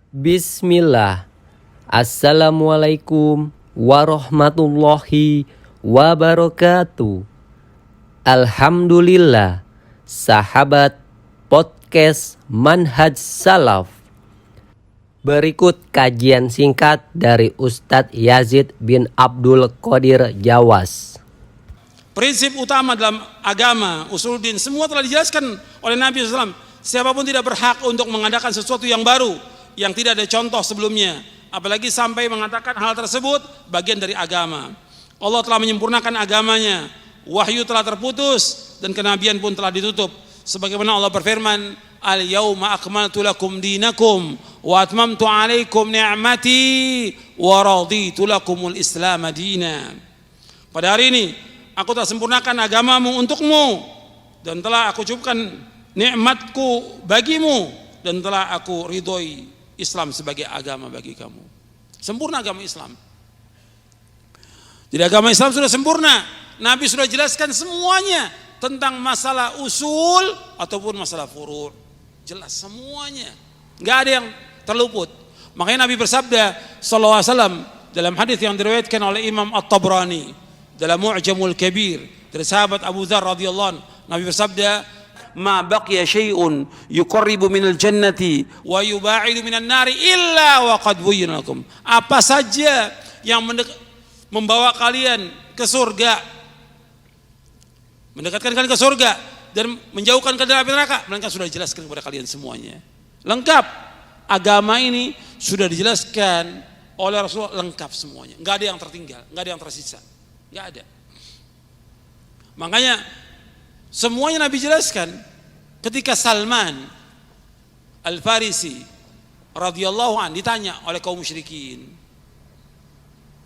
Bismillah. Assalamualaikum warahmatullahi wabarakatuh. Alhamdulillah, sahabat podcast Manhaj Salaf. Berikut kajian singkat dari Ustadz Yazid bin Abdul Qadir Jawas. Prinsip utama dalam agama, usuluddin, semua telah dijelaskan oleh Nabi SAW. Siapapun tidak berhak untuk mengadakan sesuatu yang baru, yang tidak ada contoh sebelumnya, apalagi sampai mengatakan hal tersebut bagian dari agama. Allah telah menyempurnakan agamanya, wahyu telah terputus dan kenabian pun telah ditutup. Sebagaimana Allah berfirman, Al-yawma akmaltu lakum dinakum wa atmamtu alaikum ni'mati wa raditu lakumul islam madina. Pada hari ini aku telah sempurnakan agamamu untukmu dan telah aku cukupkan nikmatku bagimu dan telah aku ridhoi Islam sebagai agama bagi kamu. Sempurna agama Islam. Jadi agama Islam sudah sempurna. Nabi sudah jelaskan semuanya tentang masalah usul ataupun masalah furu'. Jelas semuanya. Enggak ada yang terluput. Makanya Nabi bersabda sallallahu alaihi wasallam dalam hadis yang diriwayatkan oleh Imam At-Tabrani dalam Mu'jamul Kabir dari sahabat Abu Dzar radhiyallahu anhu, Nabi bersabda, ma baqiya syai'un yuqarribu minal jannati wa yuba'idu minan nari illa wa qad buyyina lakum. Apa saja yang membawa kalian ke surga, mendekatkan kalian ke surga dan menjauhkan kalian dari api neraka, melainkan sudah dijelaskan kepada kalian semuanya. Lengkap. Agama ini sudah dijelaskan oleh Rasulullah, lengkap semuanya. Enggak ada yang tertinggal, enggak ada yang tersisa. Enggak ada. Makanya semuanya Nabi jelaskan. Ketika Salman Al-Farisi radhiyallahu anhu ditanya oleh kaum musyrikin,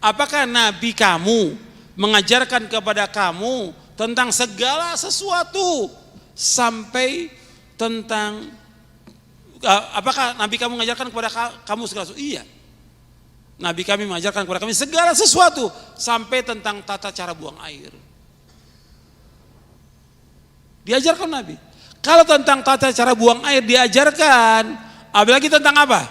apakah Nabi kamu mengajarkan kepada kamu tentang segala sesuatu sampai tentang apakah Nabi kamu mengajarkan kepada kamu segala sesuatu? Iya. Nabi kami mengajarkan kepada kami segala sesuatu sampai tentang tata cara buang air. Diajarkan Nabi. Kalau tentang tata cara buang air diajarkan, apalagi tentang apa?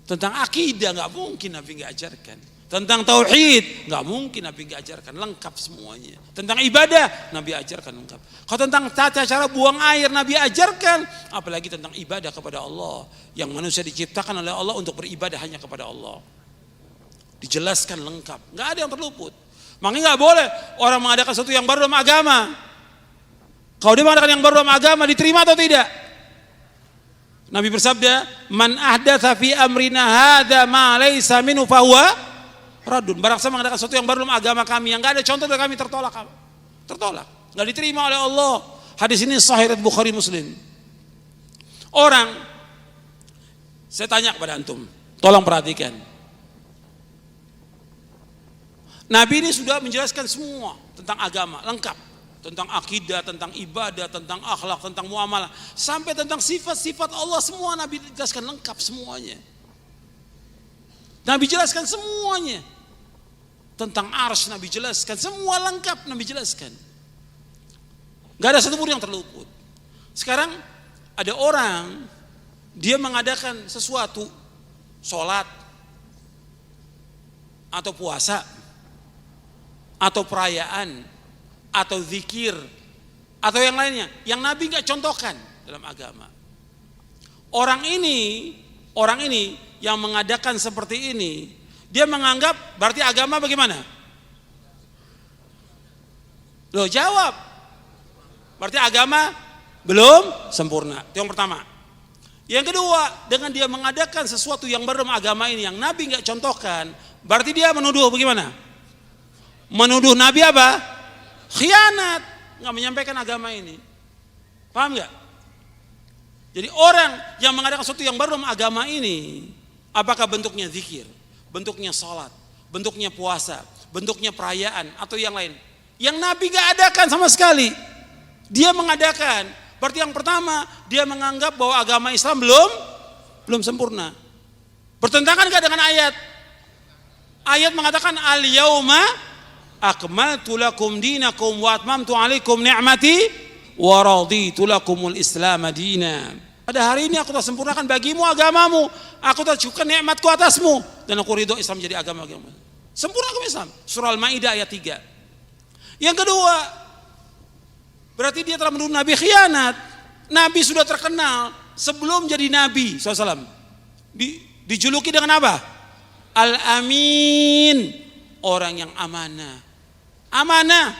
Tentang akidah nggak mungkin Nabi nggak ajarkan. Tentang tauhid nggak mungkin Nabi nggak ajarkan, lengkap semuanya. Tentang ibadah Nabi ajarkan lengkap. Kalau tentang tata cara buang air Nabi ajarkan, apalagi tentang ibadah kepada Allah yang manusia diciptakan oleh Allah untuk beribadah hanya kepada Allah. Dijelaskan lengkap, nggak ada yang terluput. Makanya nggak boleh orang mengadakan sesuatu yang baru dalam agama. Kalau dia mengadakan yang baru dalam agama, diterima atau tidak? Nabi bersabda, man ahdatsa fi amrina hadza ma laysa minhu fahuwa raddun. Barang siapa mengadakan sesuatu yang baru dalam agama kami yang enggak ada contoh dari kami, tertolak. Tertolak. Enggak diterima oleh Allah. Hadis ini sahih riwayat Bukhari Muslim. Orang, saya tanya kepada antum, tolong perhatikan. Nabi ini sudah menjelaskan semua tentang agama, lengkap. Tentang akidah, tentang ibadah, tentang akhlak, tentang muamalah, sampai tentang sifat-sifat Allah, semua Nabi jelaskan lengkap semuanya. Nabi jelaskan semuanya. Tentang arsy Nabi jelaskan, semua lengkap Nabi jelaskan. Gak ada satupun yang terluput. Sekarang ada orang, dia mengadakan sesuatu, sholat, atau puasa, atau perayaan, atau zikir, atau yang lainnya, yang Nabi nggak contohkan dalam agama. Orang ini yang mengadakan seperti ini, dia menganggap berarti agama bagaimana? Loh, jawab. Berarti agama belum sempurna. Itu yang pertama. Yang kedua, dengan dia mengadakan sesuatu yang baru dalam agama ini yang Nabi nggak contohkan, berarti dia menuduh bagaimana? Menuduh Nabi apa? Khianat, nggak menyampaikan agama ini. Paham nggak? Jadi orang yang mengadakan sesuatu yang baru dalam agama ini, apakah bentuknya zikir, bentuknya salat, bentuknya puasa, bentuknya perayaan atau yang lain, yang Nabi nggak adakan sama sekali, dia mengadakan. Berarti yang pertama, dia menganggap bahwa agama Islam belum sempurna. Bertentangan nggak dengan ayat? Ayat mengatakan al-yauma akmaltu lakum dinakum wa atmamtu alaikum ni'mati wa raditu lakumul islam madina. Pada hari ini aku telah sempurnakan bagimu agamamu. Aku telah cukupkan nikmatku atasmu. Dan aku ridho Islam menjadi agama. Sempurna agama Islam. Surah Al-Ma'idah ayat 3. Yang kedua, berarti dia telah menuduh Nabi khianat. Nabi sudah terkenal sebelum jadi Nabi SAW. Dijuluki dengan apa? Al-Amin. Orang yang amanah. Amanah.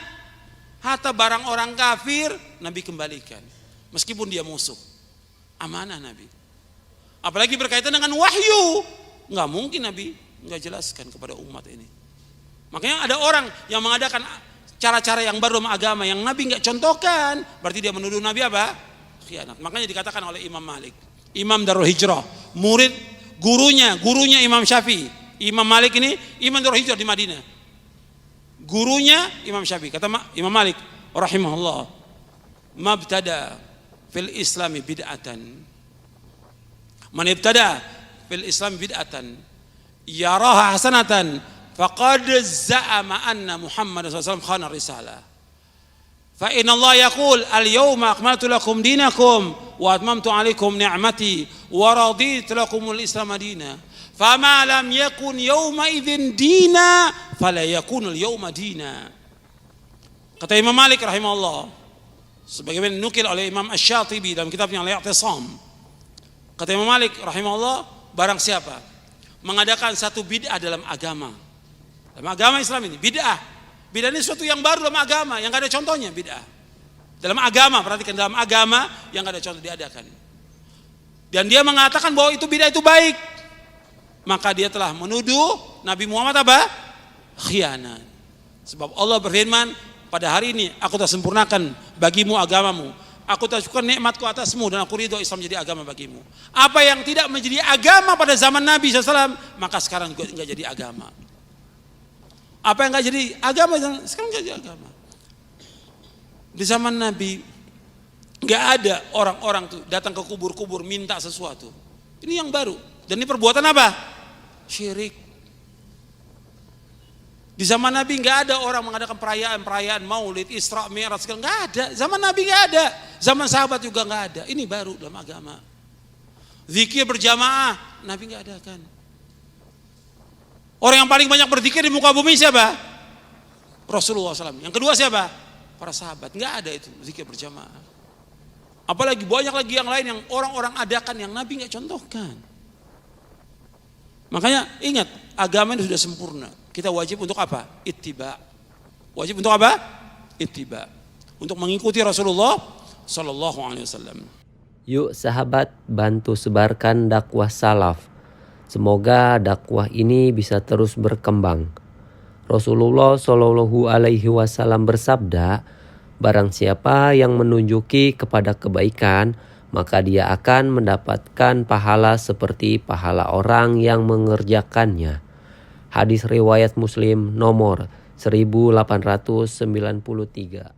Harta barang orang kafir, Nabi kembalikan. Meskipun dia musuh. Amanah Nabi. Apalagi berkaitan dengan wahyu. Nggak mungkin Nabi nggak jelaskan kepada umat ini. Makanya ada orang yang mengadakan cara-cara yang baru dalam agama yang Nabi nggak contohkan, berarti dia menuduh Nabi apa? Khianat. Makanya dikatakan oleh Imam Malik, Imam Darul Hijrah, murid gurunya Imam Syafi'i. Imam Malik ini Imam Darul Hijrah di Madinah. Gurunya Imam Syafi'i. Kata Imam Malik rahimahullah, mabtada fil islami bid'atan. Man ibtada fil islam bid'atan yaraha hasanatan faqad za'ama anna Muhammad sallallahu alaihi wasallam khana risalah. Fa inna Allah yaqul al-yawma akmaltu lakum dinakum wa atmamtu alaikum ni'mati wa raditu lakumul islam madina. Fama lam yakun yawma idzin dina fala yakunul yawma dina. Kata Imam Malik rahimahullah, sebagaimana nukil oleh Imam Asy-Syatibi dalam kitabnya Al-I'tisam. Kata Imam Malik rahimahullah, barang siapa mengadakan satu bid'ah dalam agama. Dalam agama Islam ini bid'ah. Bid'ah ini sesuatu yang baru dalam agama yang enggak ada contohnya bid'ah. Dalam agama, perhatikan, dalam agama yang enggak ada contoh diadakan. Dan dia mengatakan bahwa itu bid'ah itu baik. Maka dia telah menuduh Nabi Muhammad apa? Khianat. Sebab Allah berfirman, pada hari ini aku telah sempurnakan bagimu agamamu. Aku telah cukupkan nikmatku atasmu dan aku ridho Islam menjadi agama bagimu. Apa yang tidak menjadi agama pada zaman Nabi SAW, maka sekarang juga enggak jadi agama. Apa yang enggak jadi agama, sekarang enggak jadi agama. Di zaman Nabi enggak ada orang-orang tuh datang ke kubur-kubur minta sesuatu. Ini yang baru. Dan ini perbuatan apa? Syirik. Di zaman Nabi nggak ada orang mengadakan perayaan Maulid, Isra, Mi'raj, nggak ada. Zaman Nabi nggak ada, zaman sahabat juga nggak ada. Ini baru dalam agama. Zikir berjamaah, Nabi nggak adakan. Orang yang paling banyak berzikir di muka bumi siapa? Rasulullah SAW. Yang kedua siapa? Para sahabat. Nggak ada itu zikir berjamaah. Apalagi banyak lagi yang lain yang orang-orang adakan yang Nabi nggak contohkan. Makanya ingat, agama ini sudah sempurna. Kita wajib untuk apa? Ittiba. Wajib untuk apa? Ittiba. Untuk mengikuti Rasulullah sallallahu alaihi wasallam. Yuk sahabat, bantu sebarkan dakwah salaf. Semoga dakwah ini bisa terus berkembang. Rasulullah Shallallahu alaihi wasallam bersabda, barang siapa yang menunjuki kepada kebaikan, maka dia akan mendapatkan pahala seperti pahala orang yang mengerjakannya. Hadis riwayat Muslim nomor 1893.